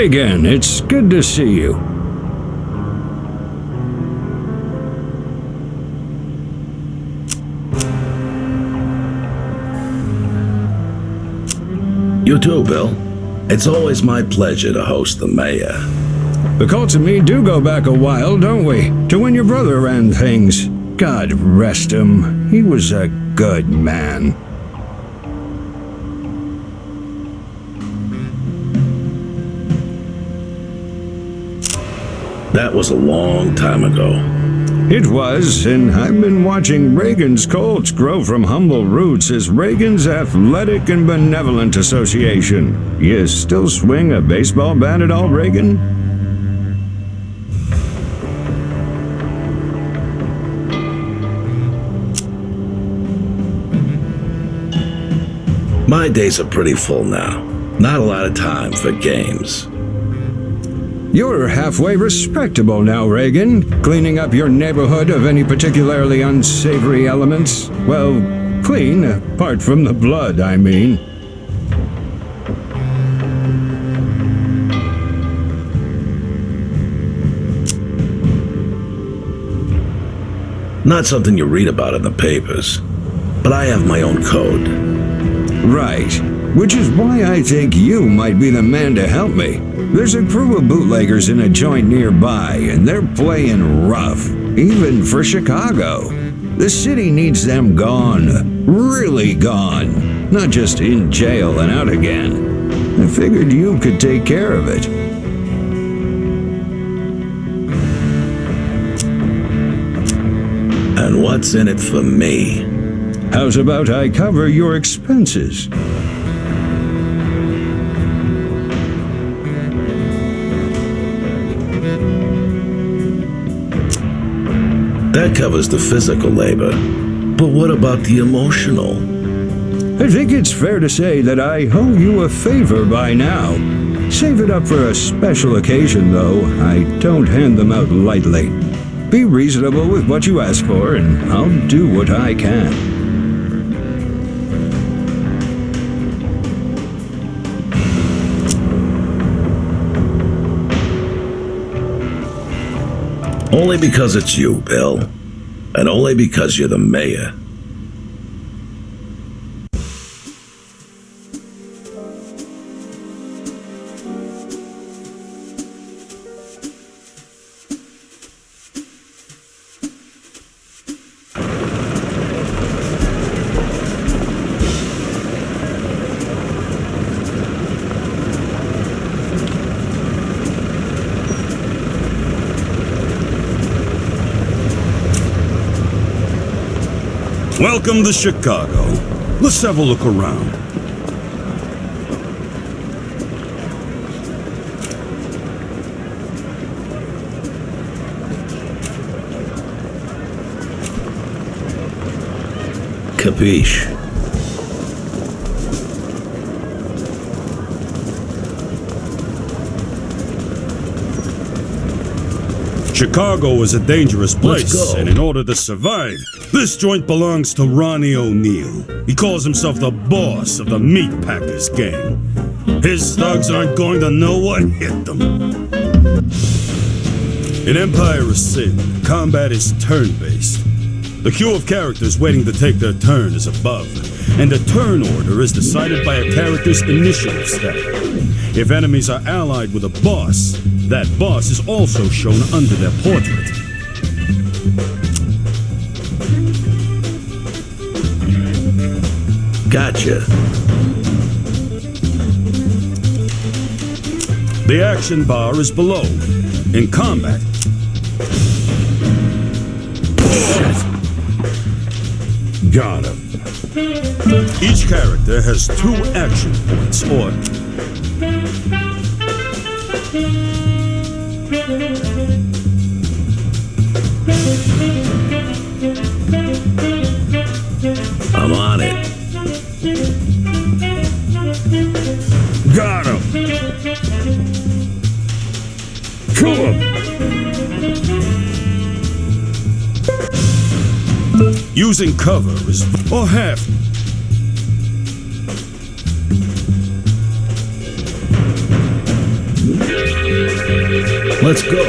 Reagan, it's good to see you. You too, Bill. It's always my pleasure to host the mayor. The Colts and me do go back a while, don't we? To when your brother ran things. God rest him. He was a good man. That was a long time ago. It was, and I've been watching Reagan's Colts grow from humble roots as Reagan's Athletic and Benevolent Association. You still swing a baseball bat at all, Reagan? My days are pretty full now. Not a lot of time for games. You're halfway respectable now, Reagan. Cleaning up your neighborhood of any particularly unsavory elements. Well, clean, apart from the blood, I mean. Not something you read about in the papers. But I have my own code. Right. Which is why I think you might be the man to help me. There's a crew of bootleggers in a joint nearby, and they're playing rough, even for Chicago. The city needs them gone. Really gone. Not just in jail and out again. I figured you could take care of it. And what's in it for me? How's about I cover your expenses? That covers the physical labor. But what about the emotional? I think it's fair to say that I owe you a favor by now. Save it up for a special occasion, though. I don't hand them out lightly. Be reasonable with what you ask for, and I'll do what I can. Only because it's you, Bill. And only because you're the mayor. Welcome to Chicago. Let's have a look around. Capiche? Chicago is a dangerous place, Let's go. and in order to survive, this joint belongs to Ronnie O'Neill. He calls himself the boss of the Meat Packers gang. His thugs aren't going to know what hit them. In Empire of Sin, combat is turn-based. The queue of characters waiting to take their turn is above, and the turn order is decided by a character's initiative stat. If enemies are allied with a boss, that boss is also shown under their portrait. Gotcha. The action bar is below. In combat, Got him. each character has 2 action points, or I'm on it. Got him. Kill him. using cover is or half. Let's go.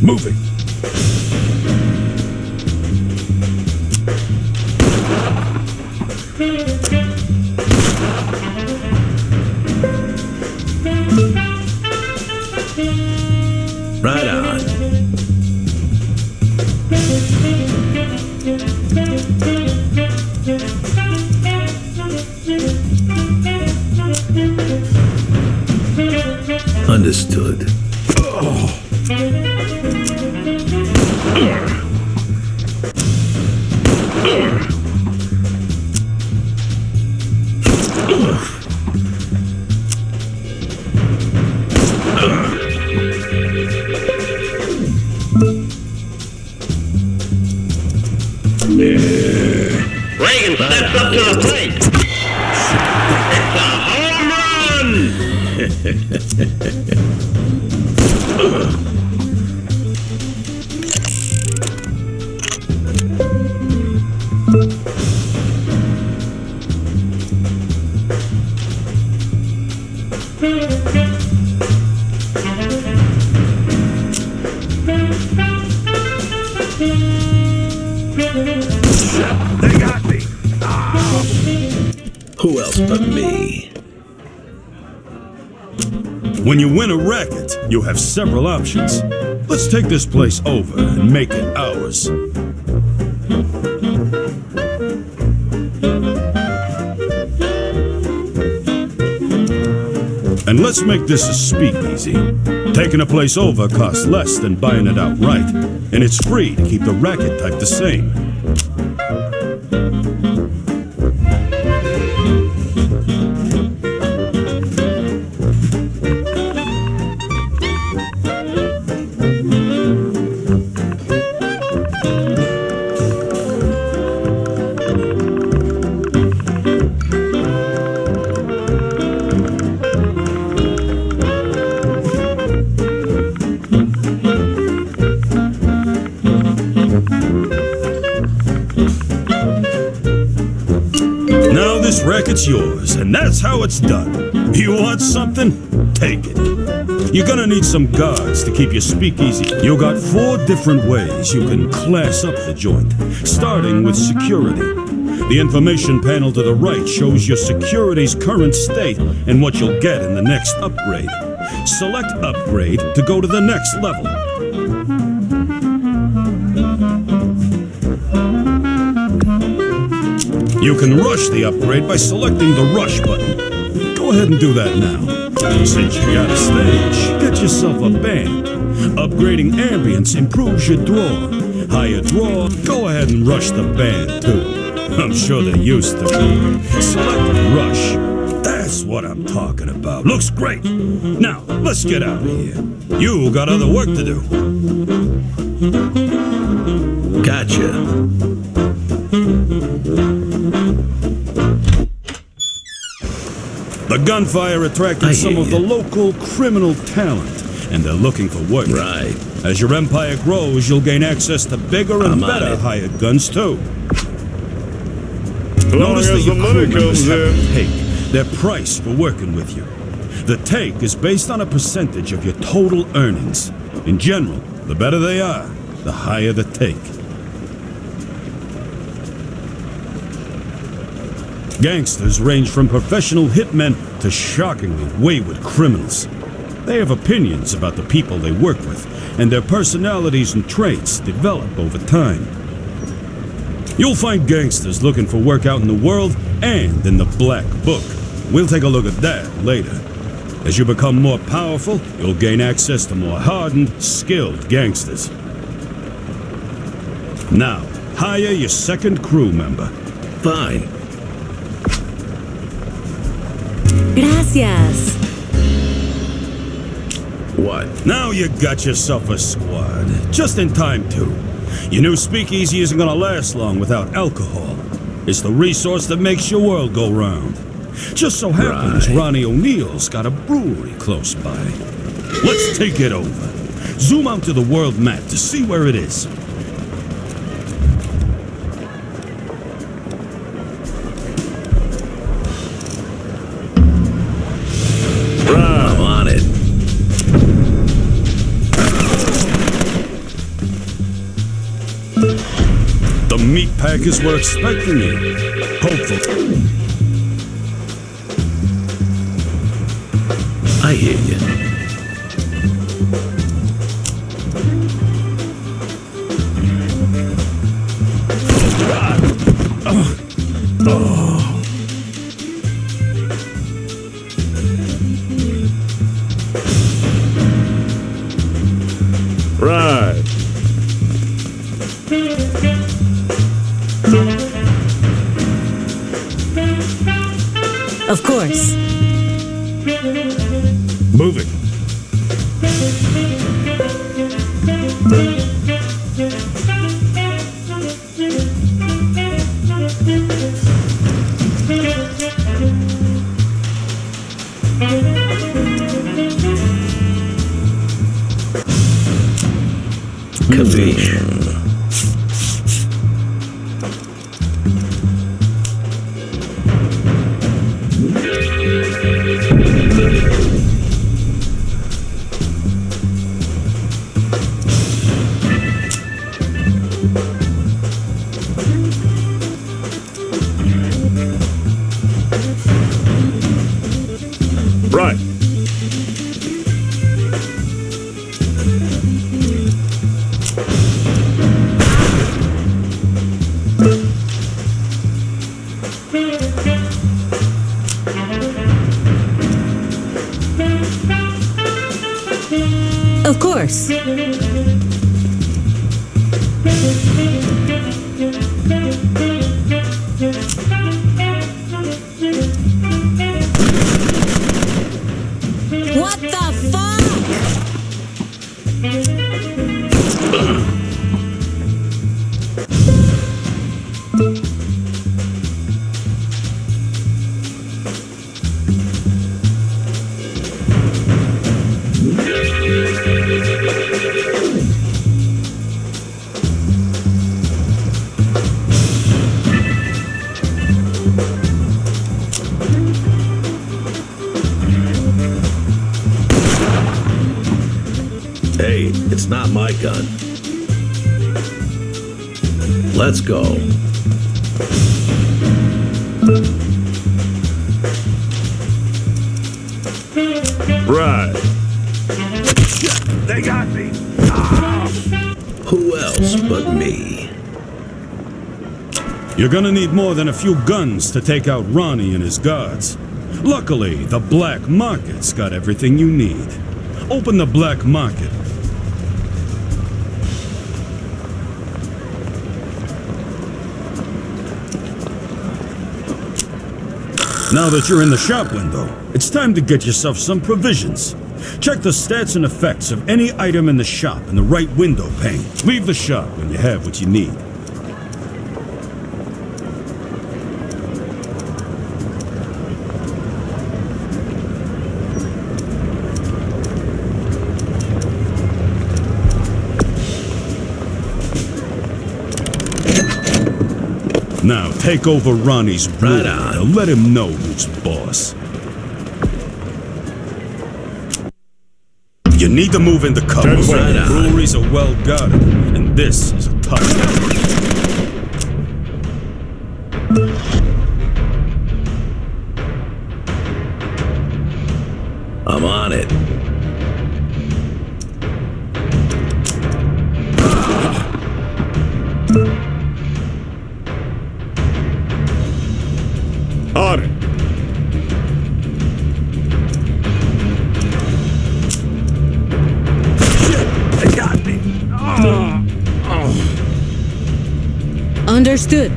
Moving. Right on. Understood. Reagan steps up to the plate. It's a home run! They got me. Who else but me? When you win a racket, you have several options. Let's take this place over and make it ours. And let's make this a speakeasy. Taking a place over costs less than buying it outright, and it's free to keep the racket type the same. Now this racket's yours, and that's how it's done. You want something? Take it. You're gonna need some guards to keep your speakeasy. You got 4 different ways you can class up the joint, starting with security. The information panel to the right shows your security's current state and what you'll get in the next upgrade. Select Upgrade to go to the next level. You can rush the upgrade by selecting the Rush button. Go ahead and do that now. Since you got a stage, get yourself a band. Upgrading ambience improves your draw. Higher draw, go ahead and rush the band too. I'm sure they're used to it. Select Rush. That's what I'm talking about. Looks great. Now, let's get out of here. You got other work to do. Gotcha. The gunfire attracted some of the local criminal talent, and they're looking for work. Right. As your empire grows, you'll gain access to bigger and better hired guns too. Notice that your crew members have to take their price for working with you. The take is based on a percentage of your total earnings. In general, the better they are, the higher the take. Gangsters range from professional hitmen to shockingly wayward criminals. They have opinions about the people they work with, and their personalities and traits develop over time. You'll find gangsters looking for work out in the world and in the Black Book. We'll take a look at that later. As you become more powerful, you'll gain access to more hardened, skilled gangsters. Now, hire your second crew member. Fine. Gracias. What? Now you got yourself a squad. Just in time, too. Your new speakeasy isn't gonna last long without alcohol. It's the resource that makes your world go round. Just so happens Ronnie O'Neill's got a brewery close by. Let's take it over. Zoom out to the world map to see where it is. I'm on it. The meat packers were expecting you. Hopefully. I hear you. Right. Of course. Moving. Capiche. Right. Of course. What the fuck? Hey, it's not my gun. Let's go. Right. They got me. Who else but me? You're gonna need more than a few guns to take out Ronnie and his guards. Luckily, the black market's got everything you need. Open the black market. Now that you're in the shop window, it's time to get yourself some provisions. Check the stats and effects of any item in the shop in the right window pane. Leave the shop when you have what you need. Now take over Ronnie's brewery. Right on. Now let him know who's boss. You need to move into cover. Right on. Breweries are well guarded, and this is a tough one. I'm on it. On it. They got me. Understood.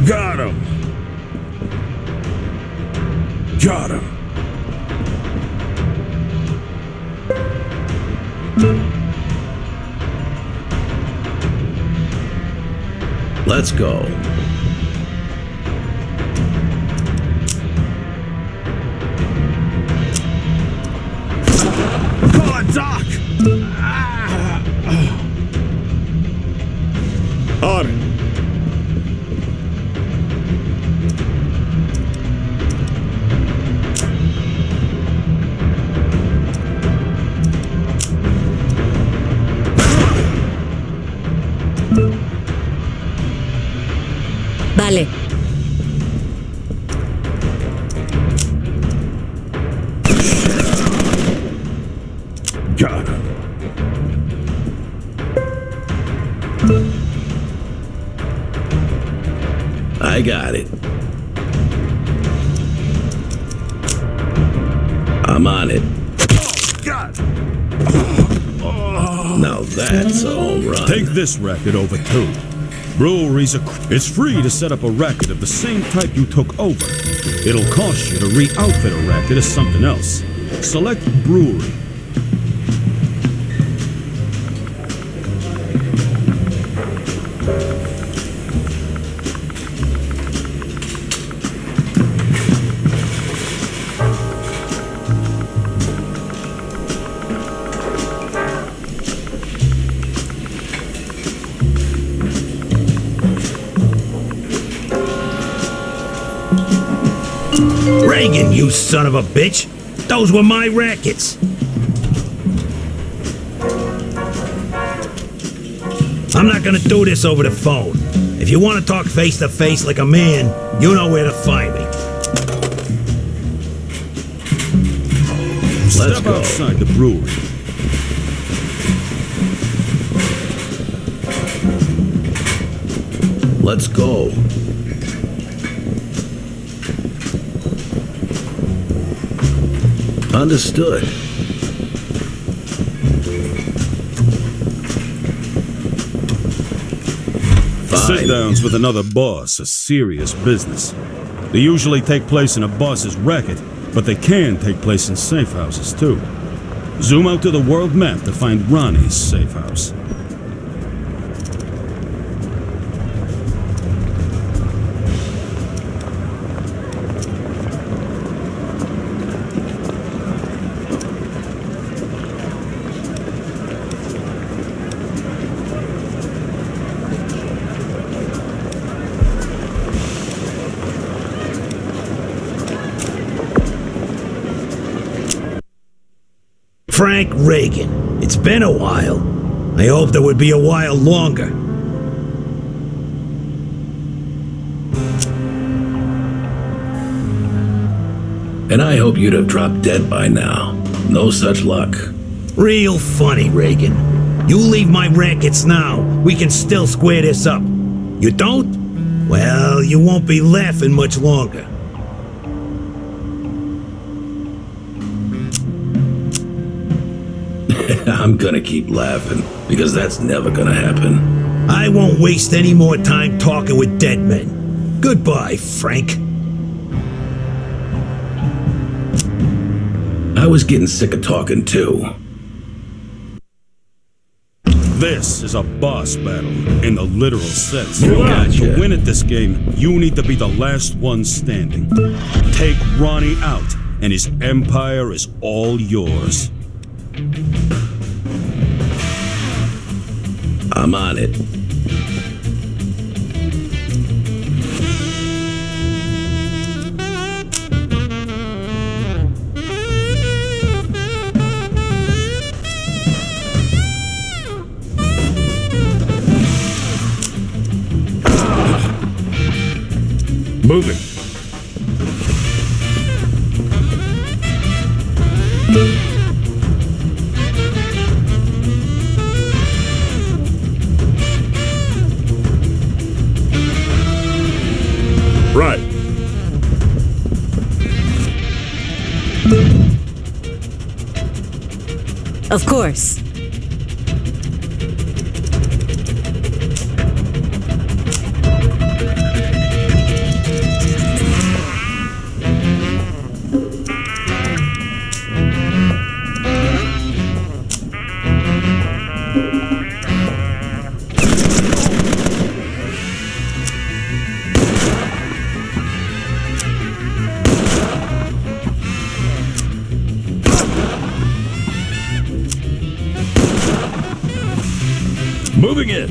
Got him. Got him. Let's go. Call a doc! On it. Vale. Got him. I got it. I'm on it. God! Now that's a home run. Take this racket over too. Breweries it's free to set up a racket of the same type you took over. It'll cost you to re-outfit a racket as something else. Select brewery. Reagan, you son of a bitch! Those were my rackets! I'm not gonna do this over the phone. If you want to talk face to face like a man, you know where to find me. Step outside the brewery. Let's go. Understood. Fine. Sit-downs with another boss are serious business. They usually take place in a boss's racket, but they can take place in safe houses too. Zoom out to the world map to find Ronnie's safe house. Frank Reagan. It's been a while. I hoped it would be a while longer. And I hope you'd have dropped dead by now. No such luck. Real funny, Reagan. You leave my rackets now. We can still square this up. You don't? Well, you won't be laughing much longer. I'm gonna keep laughing, because that's never gonna happen. I won't waste any more time talking with dead men. Goodbye, Frank. I was getting sick of talking too. This is a boss battle, in the literal sense. Gotcha. To win at this game, you need to be the last one standing. Take Ronnie out, and his empire is all yours. I'm on it. Move it. Right. Of course. moving it!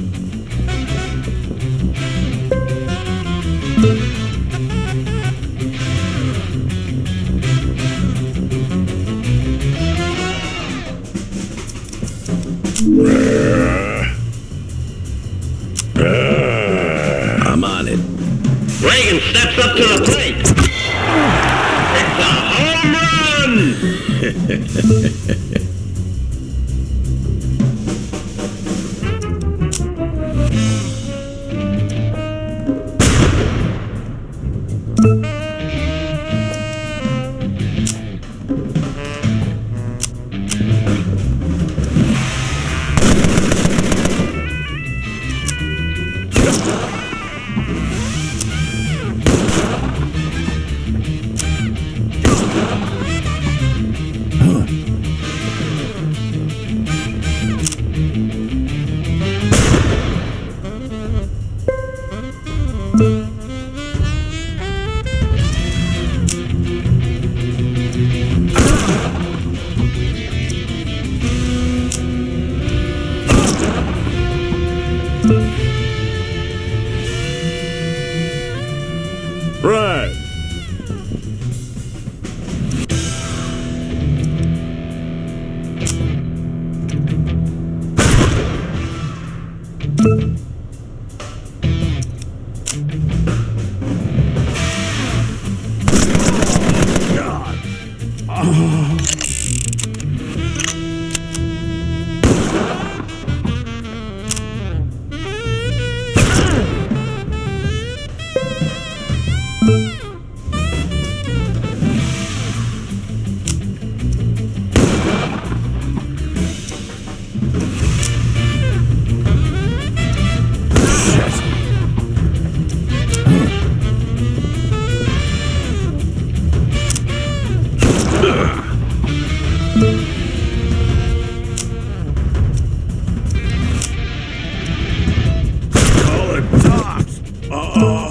I'm on it. Reagan steps up to the plate. It's a home run! Right. Call it docked. Oh.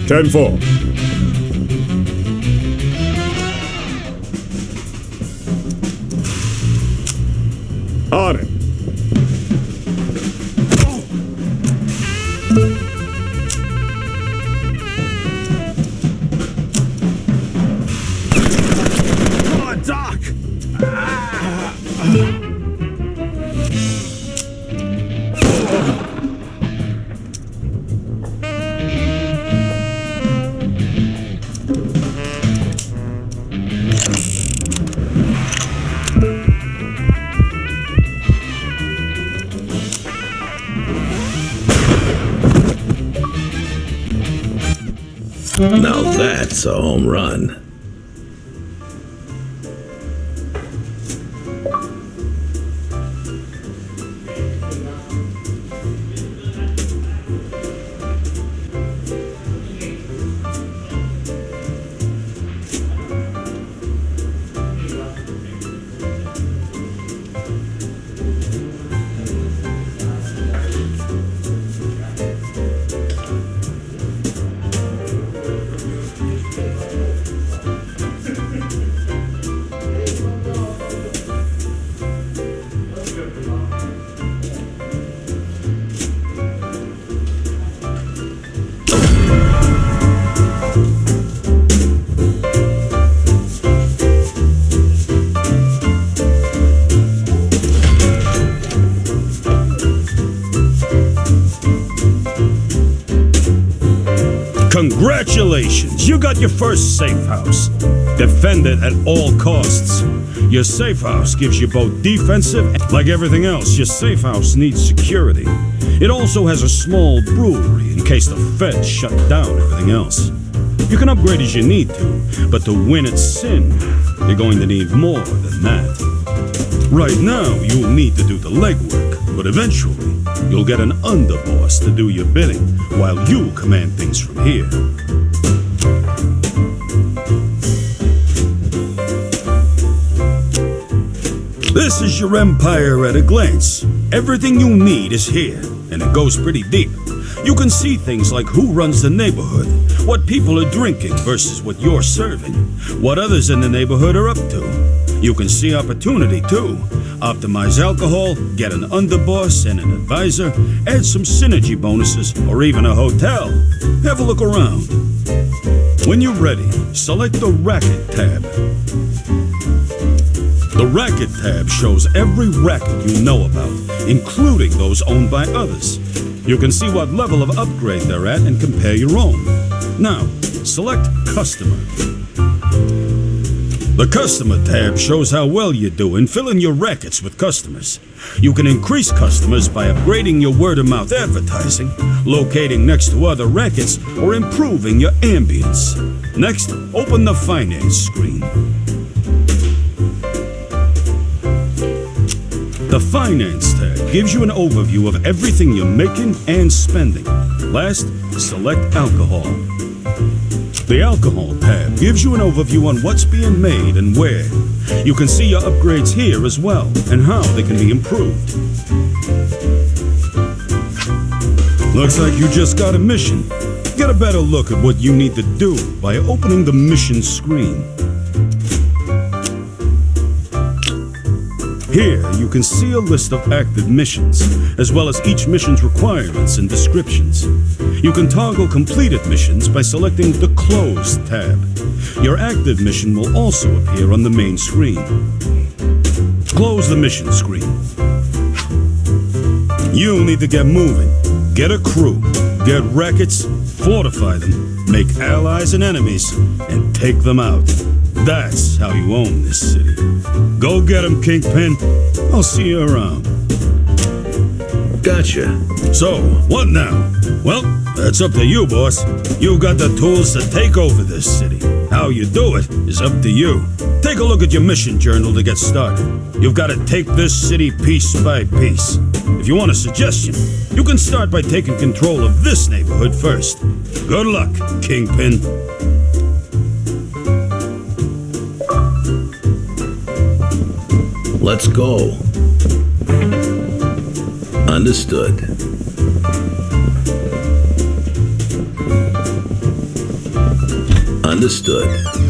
Ten four. On it. Come on, Doc. Now that's a home run. Congratulations! You got your first safe house. Defend it at all costs. Your safe house gives you both defensive and, like everything else, your safe house needs security. It also has a small brewery in case the feds shut down everything else. You can upgrade as you need to, but to win at Sin, you're going to need more than that. Right now, you'll need to do the legwork, but eventually, you'll get an underboss to do your bidding, while you command things from here. This is your empire at a glance. Everything you need is here, and it goes pretty deep. You can see things like who runs the neighborhood, what people are drinking versus what you're serving, what others in the neighborhood are up to. You can see opportunity too. Optimize alcohol, get an underboss and an advisor, add some synergy bonuses, or even a hotel. Have a look around. When you're ready, select the Racket tab. The Racket tab shows every racket you know about, including those owned by others. You can see what level of upgrade they're at and compare your own. Now, select Customer. The Customer tab shows how well you do in filling your rackets with customers. You can increase customers by upgrading your word-of-mouth advertising, locating next to other rackets, or improving your ambience. Next, open the Finance screen. The Finance tab gives you an overview of everything you're making and spending. Last, select Alcohol. The Alcohol tab gives you an overview on what's being made and where. You can see your upgrades here as well, and how they can be improved. Looks like you just got a mission. Get a better look at what you need to do by opening the mission screen. Here, you can see a list of active missions, as well as each mission's requirements and descriptions. You can toggle completed missions by selecting the Closed tab. Your active mission will also appear on the main screen. Close the mission screen. You need to get moving. Get a crew, get rackets, fortify them, make allies and enemies, and take them out. That's how you own this city. Go get him, Kingpin. I'll see you around. Gotcha. So, what now? Well, that's up to you, boss. You've got the tools to take over this city. How you do it is up to you. Take a look at your mission journal to get started. You've got to take this city piece by piece. If you want a suggestion, you can start by taking control of this neighborhood first. Good luck, Kingpin. Let's go. Understood. Understood.